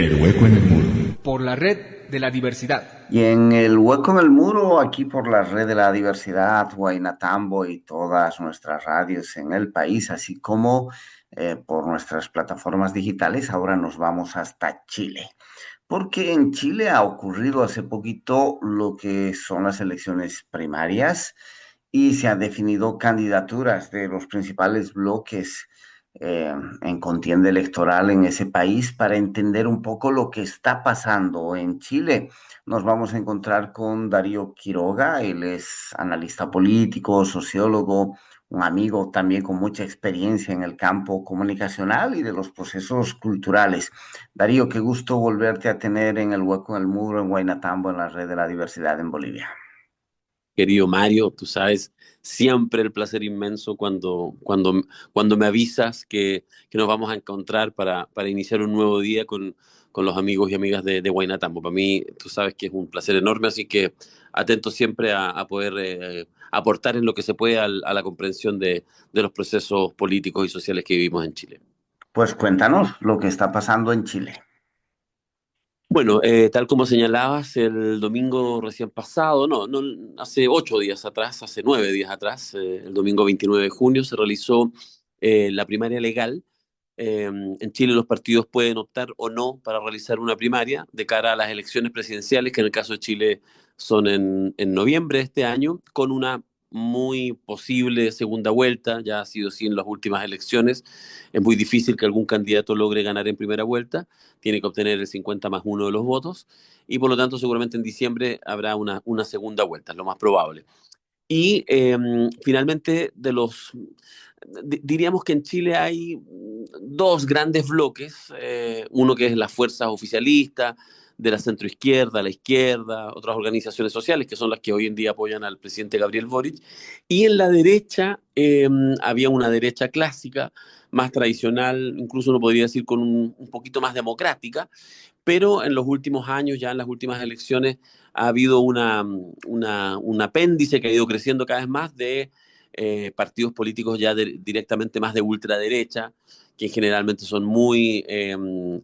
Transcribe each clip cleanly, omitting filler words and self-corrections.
El hueco en el muro. Por la red de la diversidad. Y en el hueco en el muro, aquí por la red de la diversidad, Huaynatambo y todas nuestras radios en el país, así como por nuestras plataformas digitales, ahora nos vamos hasta Chile. Porque en Chile ha ocurrido hace poquito lo que son las elecciones primarias y se han definido candidaturas de los principales bloques en contienda electoral en ese país para entender un poco lo que está pasando en Chile. Nos vamos a encontrar con Darío Quiroga, él es analista político, sociólogo, un amigo también con mucha experiencia en el campo comunicacional y de los procesos culturales. Darío, qué gusto volverte a tener en el hueco en el muro en Huaynatambo, en la red de la diversidad en Bolivia. Querido Mario, tú sabes, siempre el placer inmenso cuando me avisas que nos vamos a encontrar para iniciar un nuevo día con los amigos y amigas de Huaynatambo. Para mí, tú sabes que es un placer enorme, así que atento siempre a poder aportar en lo que se puede a la comprensión de los procesos políticos y sociales que vivimos en Chile. Pues cuéntanos lo que está pasando en Chile. Bueno, tal como señalabas, el domingo recién pasado, no, hace 8 días atrás, hace 9 días atrás, el domingo 29 de junio, se realizó la primaria legal. En Chile los partidos pueden optar o no para realizar una primaria de cara a las elecciones presidenciales, que en el caso de Chile son en noviembre de este año, con una muy posible segunda vuelta. Ya ha sido así en las últimas elecciones. Es muy difícil que algún candidato logre ganar en primera vuelta, tiene que obtener el 50+1 de los votos, y por lo tanto seguramente en diciembre habrá una segunda vuelta, es lo más probable. Y finalmente, diríamos que en Chile hay dos grandes bloques, uno que es las fuerzas oficialistas, de la centroizquierda, la izquierda, otras organizaciones sociales que son las que hoy en día apoyan al presidente Gabriel Boric, y en la derecha había una derecha clásica, más tradicional, incluso uno podría decir con un poquito más democrática, pero en los últimos años, ya en las últimas elecciones, ha habido un apéndice que ha ido creciendo cada vez más de partidos políticos ya directamente más de ultraderecha, que generalmente son muy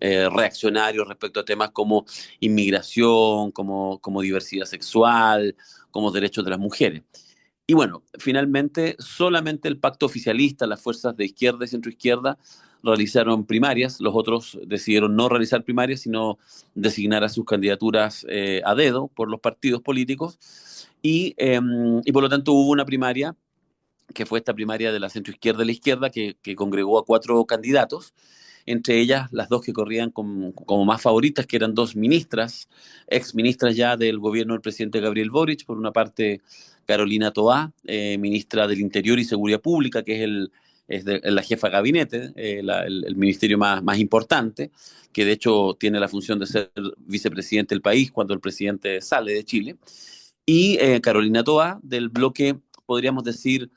reaccionarios respecto a temas como inmigración, como diversidad sexual, como derechos de las mujeres. Y bueno, finalmente solamente el pacto oficialista, las fuerzas de izquierda y centroizquierda realizaron primarias, los otros decidieron no realizar primarias, sino designar a sus candidaturas a dedo por los partidos políticos, y por lo tanto hubo una primaria, que fue esta primaria de la centroizquierda y la izquierda, que congregó a 4 candidatos, entre ellas las dos que corrían como más favoritas, que eran dos ministras, ex ministras ya del gobierno del presidente Gabriel Boric. Por una parte, Carolina Toá, ministra del Interior y Seguridad Pública, que es la jefa de gabinete, el ministerio más importante, que de hecho tiene la función de ser vicepresidente del país cuando el presidente sale de Chile. Y Carolina Toá, del bloque, podríamos decir,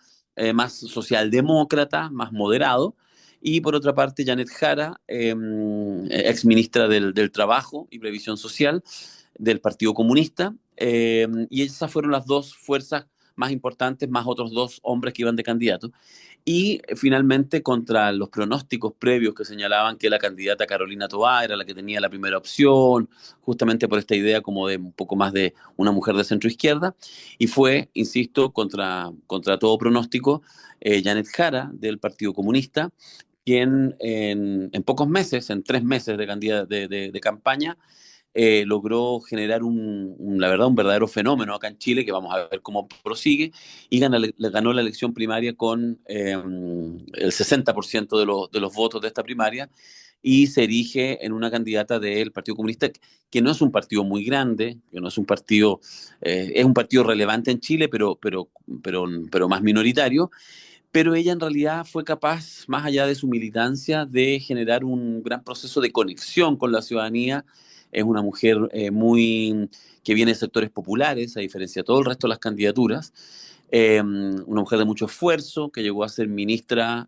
más socialdemócrata, más moderado. Y por otra parte, Janet Jara, ex ministra del Trabajo y Previsión Social del Partido Comunista. Y esas fueron las dos fuerzas más importantes, más otros dos hombres que iban de candidatos. Y finalmente, contra los pronósticos previos que señalaban que la candidata Carolina Toá era la que tenía la primera opción, justamente por esta idea como de un poco más de una mujer de centro izquierda, y fue, insisto, contra todo pronóstico, Janet Jara del Partido Comunista, quien en pocos meses, en 3 meses de campaña, logró generar la verdad, un verdadero fenómeno acá en Chile, que vamos a ver cómo prosigue, y ganó la elección primaria con el 60% de los votos de esta primaria, y se erige en una candidata del Partido Comunista, que no es un partido muy grande, que no es un partido, es un partido relevante en Chile, pero más minoritario. Pero ella en realidad fue capaz, más allá de su militancia, de generar un gran proceso de conexión con la ciudadanía. Es una mujer que viene de sectores populares, a diferencia de todo el resto de las candidaturas. Una mujer de mucho esfuerzo, que llegó a ser ministra,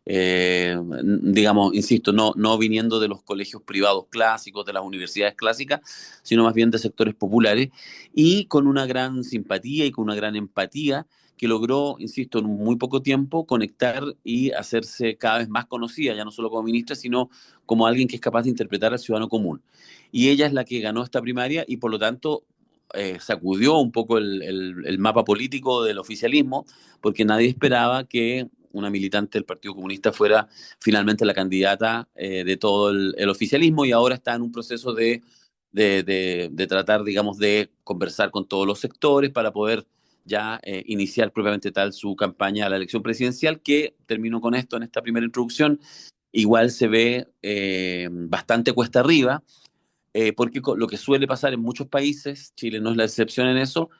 digamos, insisto, no viniendo de los colegios privados clásicos, de las universidades clásicas, sino más bien de sectores populares, y con una gran simpatía y con una gran empatía, que logró, insisto, en muy poco tiempo conectar y hacerse cada vez más conocida, ya no solo como ministra, sino como alguien que es capaz de interpretar al ciudadano común. Y ella es la que ganó esta primaria y por lo tanto sacudió un poco el mapa político del oficialismo, porque nadie esperaba que una militante del Partido Comunista fuera finalmente la candidata de todo el oficialismo, y ahora está en un proceso de tratar, digamos, de conversar con todos los sectores para poder ya iniciar propiamente tal su campaña a la elección presidencial, que termino con esto en esta primera introducción, igual se ve bastante cuesta arriba, porque lo que suele pasar en muchos países, Chile no es la excepción en eso,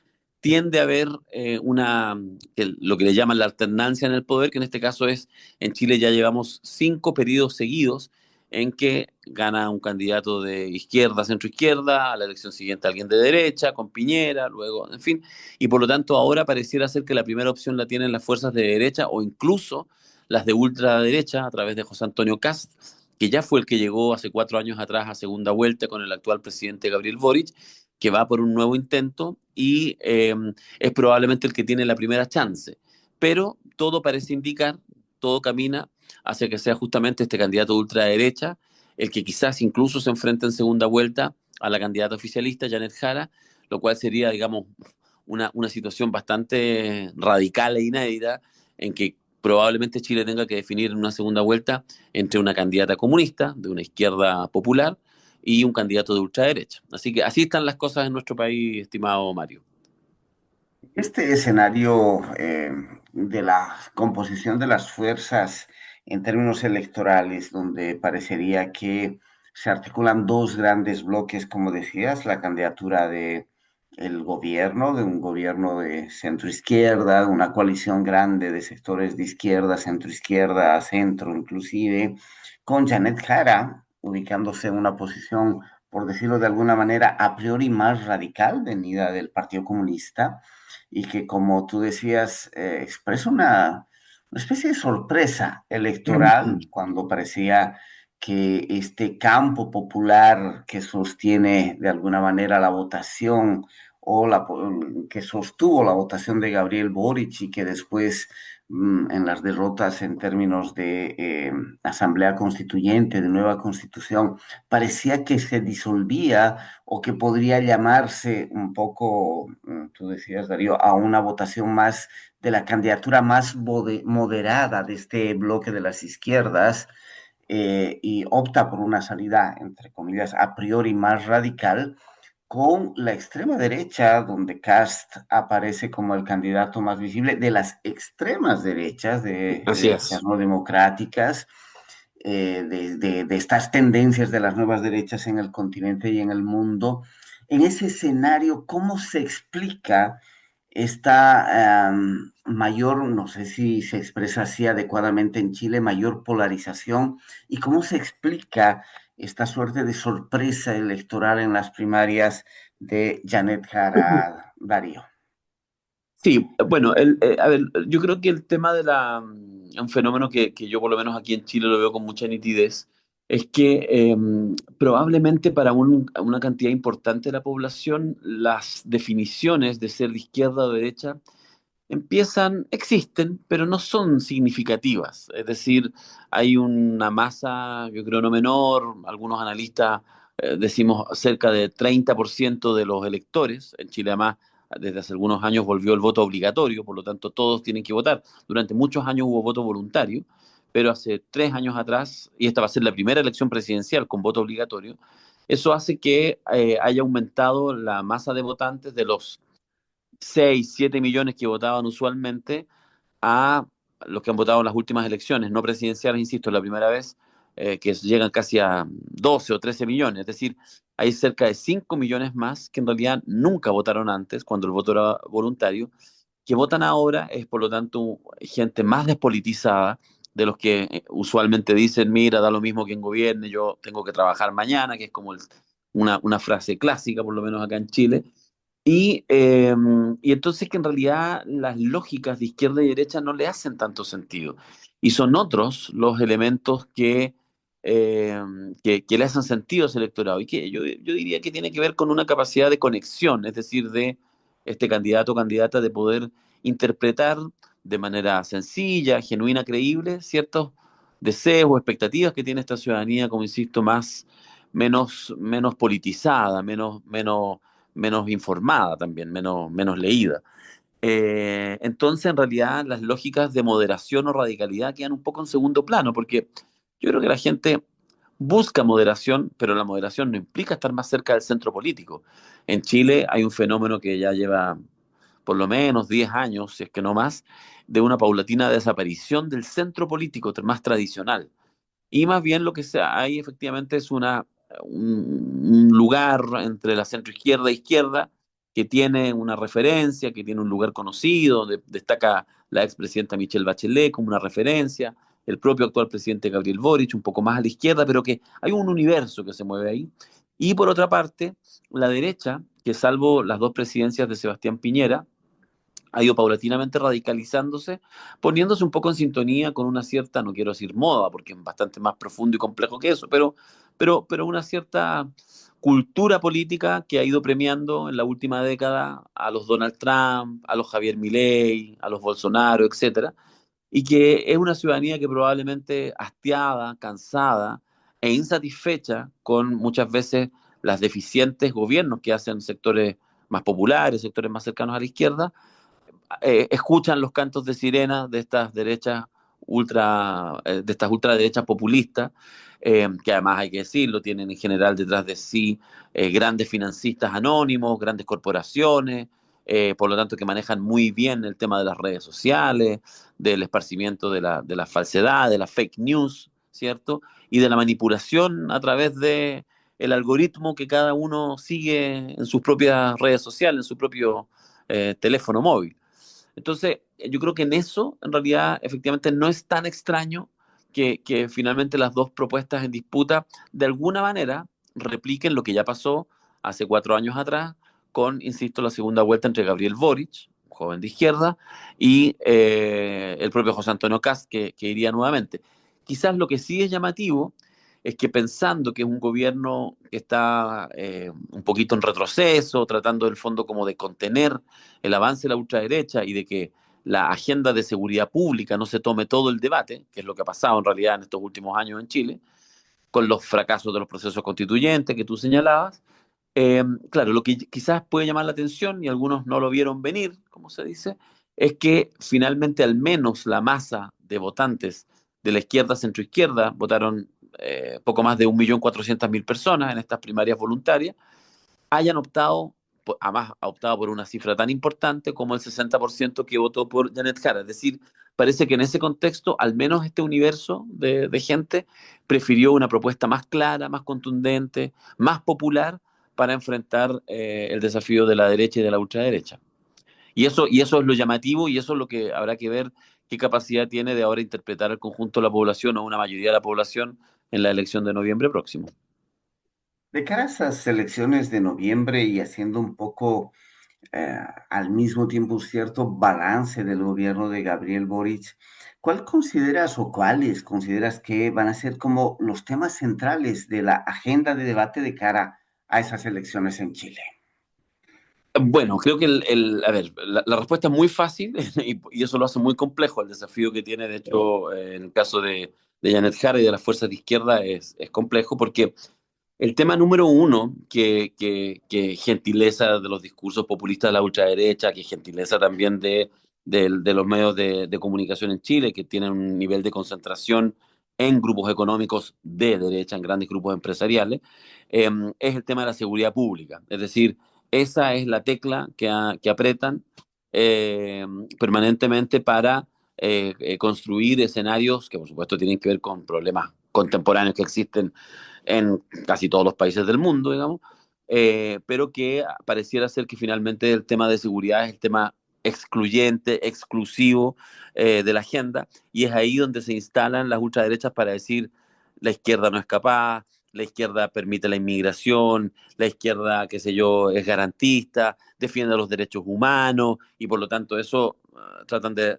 tiende a haber lo que le llaman la alternancia en el poder, que en este caso es, en Chile ya llevamos 5 periodos seguidos en que gana un candidato de izquierda, centro-izquierda, a la elección siguiente alguien de derecha, con Piñera, luego, en fin, y por lo tanto ahora pareciera ser que la primera opción la tienen las fuerzas de derecha o incluso las de ultraderecha a través de José Antonio Kast, que ya fue el que llegó hace 4 años atrás a segunda vuelta con el actual presidente Gabriel Boric, que va por un nuevo intento y es probablemente el que tiene la primera chance. Pero todo parece indicar, todo camina hacia que sea justamente este candidato de ultraderecha, el que quizás incluso se enfrente en segunda vuelta a la candidata oficialista, Janet Jara, lo cual sería, digamos, una situación bastante radical e inédita en que probablemente Chile tenga que definir en una segunda vuelta entre una candidata comunista, de una izquierda popular, y un candidato de ultraderecha. Así que así están las cosas en nuestro país, estimado Mario. Este escenario de la composición de las fuerzas en términos electorales, donde parecería que se articulan dos grandes bloques, como decías, la candidatura de el gobierno, de un gobierno de centro izquierda, una coalición grande de sectores de izquierda, centro izquierda, centro inclusive, con Janet Jara ubicándose en una posición, por decirlo de alguna manera, a priori más radical, venida del Partido Comunista y que, como tú decías, expresa una especie de sorpresa electoral cuando parecía que este campo popular que sostiene de alguna manera la votación que sostuvo la votación de Gabriel Boric y que después en las derrotas en términos de asamblea constituyente, de nueva constitución, parecía que se disolvía o que podría llamarse un poco, tú decías, Darío, a una votación más de la candidatura más moderada de este bloque de las izquierdas, y opta por una salida, entre comillas, a priori más radical, con la extrema derecha, donde Kast aparece como el candidato más visible de las extremas derechas, de Así derechas es. no democráticas, de estas tendencias de las nuevas derechas en el continente y en el mundo. En ese escenario, ¿cómo se explica esta mayor, no sé si se expresa así adecuadamente en Chile, mayor polarización? ¿Y cómo se explica esta suerte de sorpresa electoral en las primarias de Janet Jara, Darío? Sí, bueno, a ver, yo creo que el tema de un fenómeno que yo por lo menos aquí en Chile lo veo con mucha nitidez, es que probablemente para una cantidad importante de la población las definiciones de ser de izquierda o derecha existen, pero no son significativas. Es decir, hay una masa, yo creo, no menor, algunos analistas decimos cerca de 30% de los electores. En Chile, además, desde hace algunos años volvió el voto obligatorio, por lo tanto, todos tienen que votar. Durante muchos años hubo voto voluntario, pero hace 3 años atrás, y esta va a ser la primera elección presidencial con voto obligatorio, eso hace que haya aumentado la masa de votantes de los 6 7 millones que votaban usualmente a los que han votado en las últimas elecciones, no presidenciales, insisto, es la primera vez que llegan casi a 12 o 13 millones. Es decir, hay cerca de 5 millones más que en realidad nunca votaron antes, cuando el voto era voluntario, que votan ahora. Es por lo tanto gente más despolitizada de los que usualmente dicen, mira, da lo mismo que en gobierne, yo tengo que trabajar mañana, que es como una frase clásica, por lo menos acá en Chile. Y entonces que en realidad las lógicas de izquierda y derecha no le hacen tanto sentido. Y son otros los elementos eh, que le hacen sentido a ese electorado. Y que yo diría que tiene que ver con una capacidad de conexión, es decir, de este candidato o candidata de poder interpretar de manera sencilla, genuina, creíble, ciertos deseos o expectativas que tiene esta ciudadanía, como insisto, menos politizada, menos informada también, menos leída. Entonces, en realidad, las lógicas de moderación o radicalidad quedan un poco en segundo plano, porque yo creo que la gente busca moderación, pero la moderación no implica estar más cerca del centro político. En Chile hay un fenómeno que ya lleva por lo menos 10 años, si es que no más, de una paulatina desaparición del centro político más tradicional. Y más bien lo que hay efectivamente es un lugar entre la centroizquierda e izquierda que tiene una referencia, que tiene un lugar conocido, donde destaca la expresidenta Michelle Bachelet como una referencia, el propio actual presidente Gabriel Boric, un poco más a la izquierda, pero que hay un universo que se mueve ahí. Y por otra parte, la derecha, que salvo las dos presidencias de Sebastián Piñera, ha ido paulatinamente radicalizándose, poniéndose un poco en sintonía con una cierta, no quiero decir moda, porque es bastante más profundo y complejo que eso, pero una cierta cultura política que ha ido premiando en la última década a los Donald Trump, a los Javier Milei, a los Bolsonaro, etcétera, y que es una ciudadanía que probablemente hastiada, cansada e insatisfecha con muchas veces las deficientes gobiernos que hacen sectores más populares, sectores más cercanos a la izquierda, escuchan los cantos de sirena de estas derechas de estas ultraderechas populistas, que además hay que decirlo, tienen en general detrás de sí grandes financistas anónimos, grandes corporaciones, por lo tanto que manejan muy bien el tema de las redes sociales, del esparcimiento de la falsedad, de la fake news, ¿cierto? Y de la manipulación a través de el algoritmo que cada uno sigue en sus propias redes sociales, en su propio teléfono móvil. Entonces, yo creo que en eso, en realidad, efectivamente, no es tan extraño que finalmente las dos propuestas en disputa, de alguna manera, repliquen lo que ya pasó hace 4 años atrás con, insisto, la segunda vuelta entre Gabriel Boric, joven de izquierda, y el propio José Antonio Kast, que iría nuevamente. Quizás lo que sí es llamativo es que pensando que es un gobierno que está un poquito en retroceso, tratando en el fondo como de contener el avance de la ultraderecha y de que la agenda de seguridad pública no se tome todo el debate, que es lo que ha pasado en realidad en estos últimos años en Chile, con los fracasos de los procesos constituyentes que tú señalabas. Claro, lo que quizás puede llamar la atención, y algunos no lo vieron venir, como se dice, es que finalmente al menos la masa de votantes de la izquierda centroizquierda votaron poco más de 1.400.000 personas en estas primarias voluntarias, hayan optado, además ha optado por una cifra tan importante como el 60% que votó por Janet Jara. Es decir, parece que en ese contexto, al menos este universo de gente prefirió una propuesta más clara, más contundente, más popular para enfrentar el desafío de la derecha y de la ultraderecha. Y eso es lo llamativo y eso es lo que habrá que ver qué capacidad tiene de ahora interpretar el conjunto de la población o una mayoría de la población en la elección de noviembre próximo. De cara a esas elecciones de noviembre y haciendo un poco eh, al mismo tiempo un cierto balance del gobierno de Gabriel Boric, ¿cuál consideras o cuáles consideras que van a ser como los temas centrales de la agenda de debate de cara a esas elecciones en Chile? Bueno, creo que a ver, la respuesta es muy fácil y eso lo hace muy complejo. El desafío que tiene, de hecho, en el caso de Janet Jara y de las fuerzas de izquierda es complejo porque el tema número uno, que gentileza de los discursos populistas de la ultraderecha, que gentileza también de los medios de comunicación en Chile, que tienen un nivel de concentración en grupos económicos de derecha, en grandes grupos empresariales, es el tema de la seguridad pública. Es decir, esa es la tecla que apretan eh, permanentemente para construir escenarios que por supuesto tienen que ver con problemas contemporáneos que existen en casi todos los países del mundo, digamos, pero que pareciera ser que finalmente el tema de seguridad es el tema excluyente, exclusivo de la agenda, y es ahí donde se instalan las ultraderechas para decir la izquierda no es capaz, la izquierda permite la inmigración, la izquierda, qué sé yo, es garantista, defiende los derechos humanos, y por lo tanto eso tratan de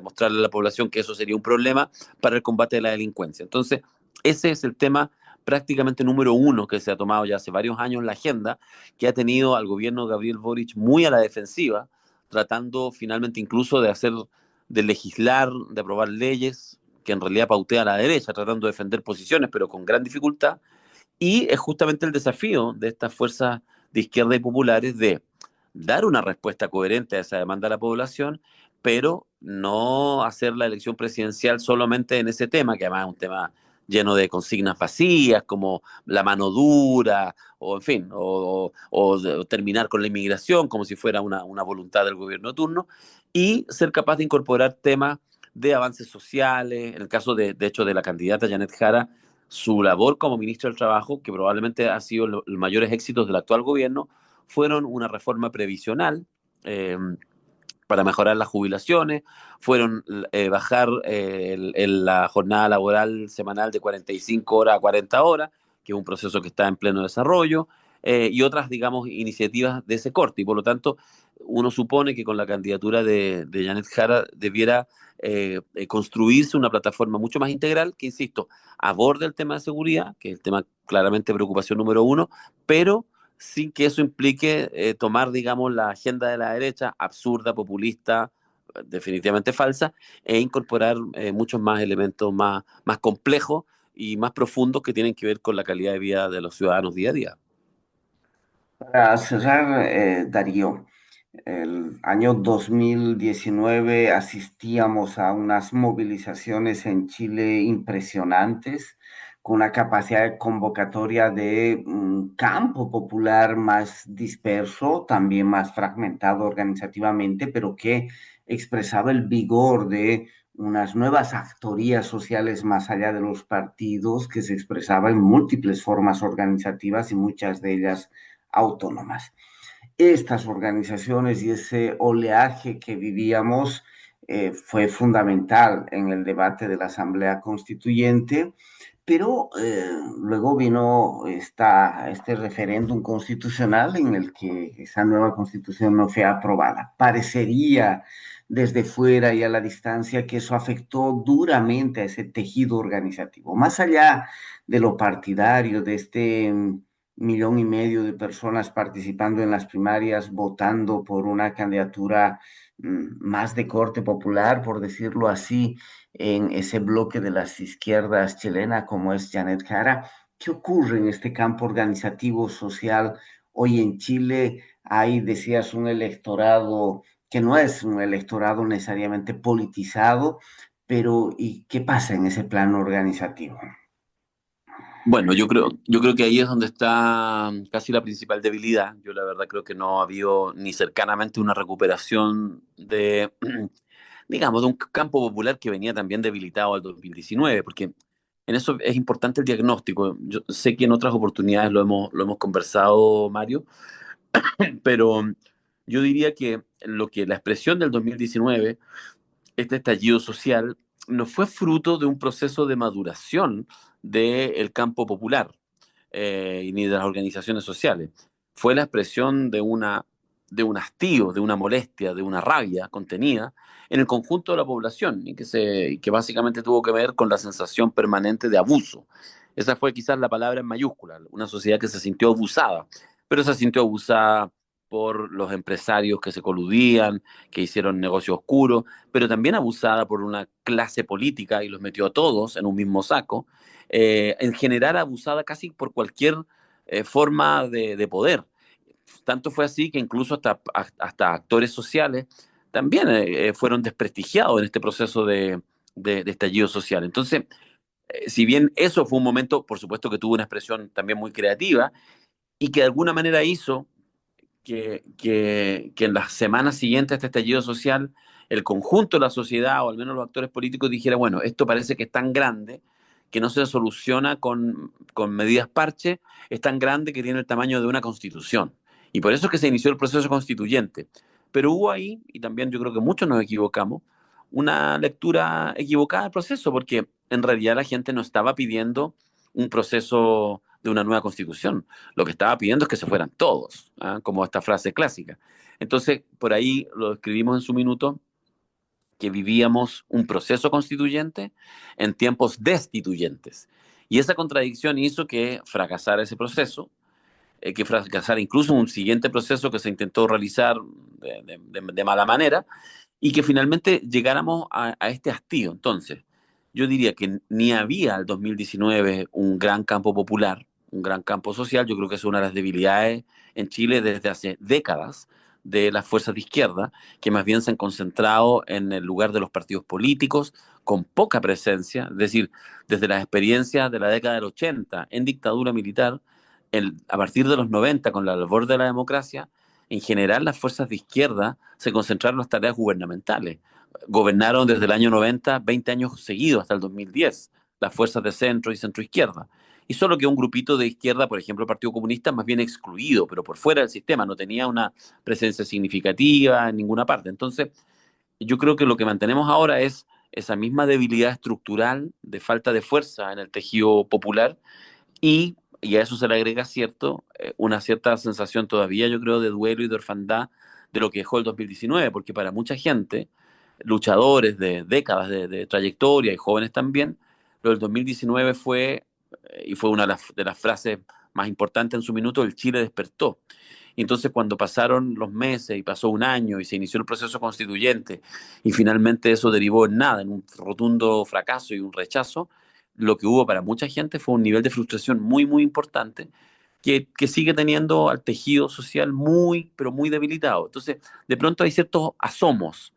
mostrarle a la población que eso sería un problema para el combate de la delincuencia. Entonces, ese es el tema prácticamente número uno que se ha tomado ya hace varios años en la agenda, que ha tenido al gobierno de Gabriel Boric muy a la defensiva, tratando finalmente incluso de legislar, de aprobar leyes que en realidad pautea a la derecha, tratando de defender posiciones, pero con gran dificultad. Y es justamente el desafío de estas fuerzas de izquierda y populares de dar una respuesta coherente a esa demanda de la población, pero no hacer la elección presidencial solamente en ese tema, que además es un tema lleno de consignas vacías, como la mano dura, o en fin, o terminar con la inmigración, como si fuera una voluntad del gobierno de turno, y ser capaz de incorporar temas de avances sociales. En el caso de hecho, de la candidata Janet Jara, su labor como ministro del Trabajo, que probablemente ha sido los mayores éxitos del actual gobierno, fueron una reforma previsional eh, para mejorar las jubilaciones, fueron bajar la jornada laboral semanal de 45 horas a 40 horas, que es un proceso que está en pleno desarrollo, y otras, digamos, iniciativas de ese corte. Y por lo tanto, uno supone que con la candidatura de Janet Jara debiera construirse una plataforma mucho más integral que, insisto, aborde el tema de seguridad, que es el tema claramente de preocupación número uno, pero sin que eso implique tomar, digamos, la agenda de la derecha, absurda, populista, definitivamente falsa, e incorporar muchos más elementos más complejos y más profundos que tienen que ver con la calidad de vida de los ciudadanos día a día. Para cerrar, Darío, el año 2019 asistíamos a unas movilizaciones en Chile impresionantes, con una capacidad de convocatoria de un campo popular más disperso, también más fragmentado organizativamente, pero que expresaba el vigor de unas nuevas actorías sociales más allá de los partidos, que se expresaba en múltiples formas organizativas y muchas de ellas autónomas. Estas organizaciones y ese oleaje que vivíamos fue fundamental en el debate de la Asamblea Constituyente, pero luego vino este referéndum constitucional en el que esa nueva constitución no fue aprobada. Parecería desde fuera y a la distancia que eso afectó duramente a ese tejido organizativo. Más allá de lo partidario, de este 1,5 millones de personas participando en las primarias, votando por una candidatura más de corte popular, por decirlo así, en ese bloque de las izquierdas chilenas como es Janet Jara. ¿Qué ocurre en este campo organizativo social hoy en Chile? Hay, decías, un electorado que no es un electorado necesariamente politizado, pero ¿y qué pasa en ese plano organizativo? Bueno, yo creo que ahí es donde está casi la principal debilidad. Yo la verdad creo que no ha habido ni cercanamente una recuperación de, digamos, de un campo popular que venía también debilitado al 2019, porque en eso es importante el diagnóstico. Yo sé que en otras oportunidades lo hemos conversado, Mario, pero yo diría que la expresión del 2019, este estallido social, no fue fruto de un proceso de maduración del campo popular ni de las organizaciones sociales. Fue la expresión de un hastío, de una molestia, de una rabia contenida en el conjunto de la población y que básicamente tuvo que ver con la sensación permanente de abuso. Esa fue quizás la palabra en mayúscula, una sociedad que se sintió abusada, pero se sintió abusada por los empresarios que se coludían, que hicieron negocio oscuro, pero también abusada por una clase política y los metió a todos en un mismo saco, en general abusada casi por cualquier forma de poder. Tanto fue así que incluso hasta actores sociales también fueron desprestigiados en este proceso de estallido social. Entonces, si bien eso fue un momento, por supuesto que tuvo una expresión también muy creativa y que de alguna manera hizo que en las semanas siguientes a este estallido social, el conjunto de la sociedad, o al menos los actores políticos, dijera, bueno, esto parece que es tan grande que no se soluciona con medidas parche, es tan grande que tiene el tamaño de una constitución. Y por eso es que se inició el proceso constituyente. Pero hubo ahí, y también yo creo que muchos nos equivocamos, una lectura equivocada del proceso, porque en realidad la gente no estaba pidiendo un proceso de una nueva constitución. Lo que estaba pidiendo es que se fueran todos, ¿ah? Como esta frase clásica. Entonces, por ahí lo escribimos en su minuto, que vivíamos un proceso constituyente en tiempos destituyentes. Y esa contradicción hizo que fracasara ese proceso, que fracasara incluso un siguiente proceso que se intentó realizar de mala manera, y que finalmente llegáramos a este hastío. Entonces, yo diría que ni había al 2019 un gran campo popular, un gran campo social. Yo creo que es una de las debilidades en Chile desde hace décadas de las fuerzas de izquierda, que más bien se han concentrado en el lugar de los partidos políticos, con poca presencia, es decir, desde las experiencias de la década del 80 en dictadura militar, a partir de los 90 con la labor de la democracia, en general las fuerzas de izquierda se concentraron en las tareas gubernamentales. Gobernaron desde el año 90, 20 años seguidos hasta el 2010, las fuerzas de centro y centro izquierda. Y solo que un grupito de izquierda, por ejemplo el Partido Comunista, más bien excluido, pero por fuera del sistema, no tenía una presencia significativa en ninguna parte. Entonces, yo creo que lo que mantenemos ahora es esa misma debilidad estructural de falta de fuerza en el tejido popular, y a eso se le agrega una cierta sensación todavía, yo creo, de duelo y de orfandad de lo que dejó el 2019, porque para mucha gente, luchadores de décadas de trayectoria y jóvenes también, lo del 2019 fue, y fue una de las frases más importantes en su minuto, el Chile despertó. Y entonces cuando pasaron los meses y pasó un año y se inició el proceso constituyente y finalmente eso derivó en nada, en un rotundo fracaso y un rechazo, lo que hubo para mucha gente fue un nivel de frustración muy, muy importante que sigue teniendo al tejido social muy, pero muy debilitado. Entonces, de pronto hay ciertos asomos.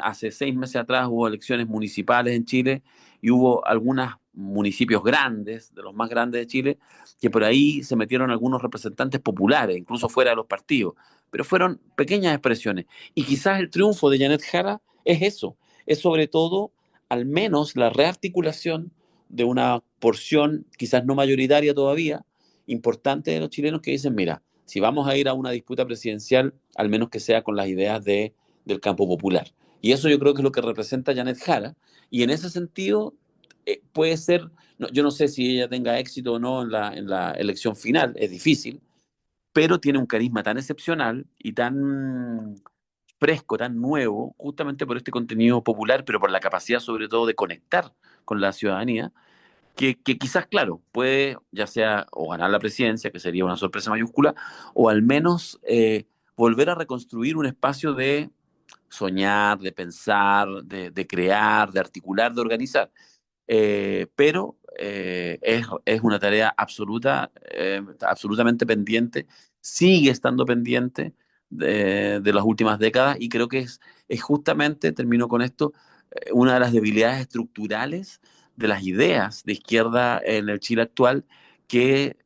Hace 6 meses atrás hubo elecciones municipales en Chile y hubo algunos municipios grandes, de los más grandes de Chile, que por ahí se metieron algunos representantes populares, incluso fuera de los partidos, pero fueron pequeñas expresiones. Y quizás el triunfo de Janet Jara es eso, es sobre todo al menos la rearticulación de una porción, quizás no mayoritaria todavía, importante de los chilenos que dicen, mira, si vamos a ir a una disputa presidencial, al menos que sea con las ideas del campo popular. Y eso yo creo que es lo que representa Janet Jara, y en ese sentido puede ser, no, yo no sé si ella tenga éxito o no en la elección final, es difícil, pero tiene un carisma tan excepcional y tan fresco, tan nuevo, justamente por este contenido popular, pero por la capacidad sobre todo de conectar con la ciudadanía, que quizás, claro, puede ya sea o ganar la presidencia, que sería una sorpresa mayúscula, o al menos volver a reconstruir un espacio de soñar, de pensar, de crear, de articular, de organizar. Pero es una tarea absolutamente pendiente, sigue estando pendiente de las últimas décadas, y creo que es justamente, termino con esto, una de las debilidades estructurales de las ideas de izquierda en el Chile actual, que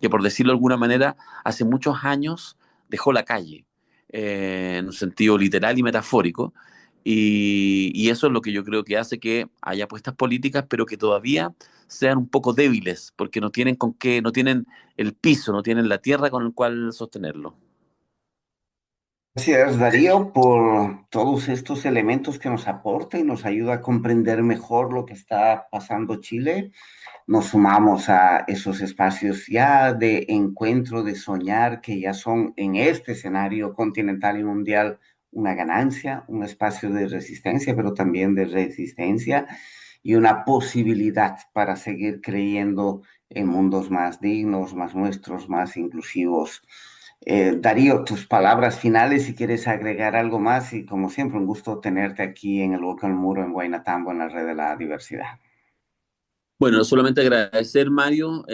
por decirlo de alguna manera, hace muchos años dejó la calle, en un sentido literal y metafórico, y eso es lo que yo creo que hace que haya apuestas políticas, pero que todavía sean un poco débiles, porque no tienen con qué, no tienen el piso, no tienen la tierra con el cual sostenerlo. Gracias, Darío, por todos estos elementos que nos aporta y nos ayuda a comprender mejor lo que está pasando Chile. Nos sumamos a esos espacios ya de encuentro, de soñar, que ya son en este escenario continental y mundial una ganancia, un espacio de resistencia, pero también de resistencia y una posibilidad para seguir creyendo en mundos más dignos, más nuestros, más inclusivos. Darío, tus palabras finales, si quieres agregar algo más, y como siempre, un gusto tenerte aquí en el Volcán Muro en Guaynatambo, en la Red de la Diversidad. Bueno, solamente agradecer, Mario.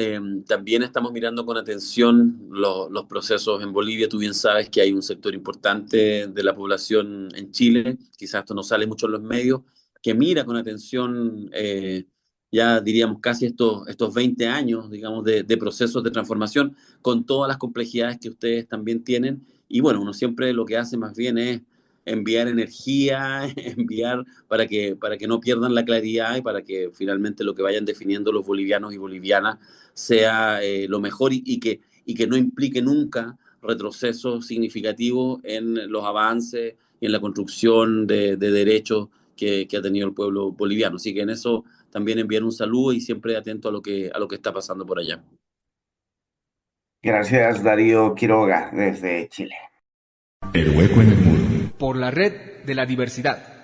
También estamos mirando con atención los procesos en Bolivia. Tú bien sabes que hay un sector importante de la población en Chile, quizás esto no sale mucho en los medios, que mira con atención, ya diríamos casi estos 20 años, digamos, de procesos de transformación, con todas las complejidades que ustedes también tienen. Y bueno, uno siempre lo que hace más bien es enviar energía, enviar para que no pierdan la claridad, y para que finalmente lo que vayan definiendo los bolivianos y bolivianas sea lo mejor, y que no implique nunca retrocesos significativos en los avances y en la construcción de derechos que ha tenido el pueblo boliviano. Así que en eso también enviar un saludo y siempre atento a lo que está pasando por allá. Gracias, Darío Quiroga, desde Chile. Por la red de la diversidad.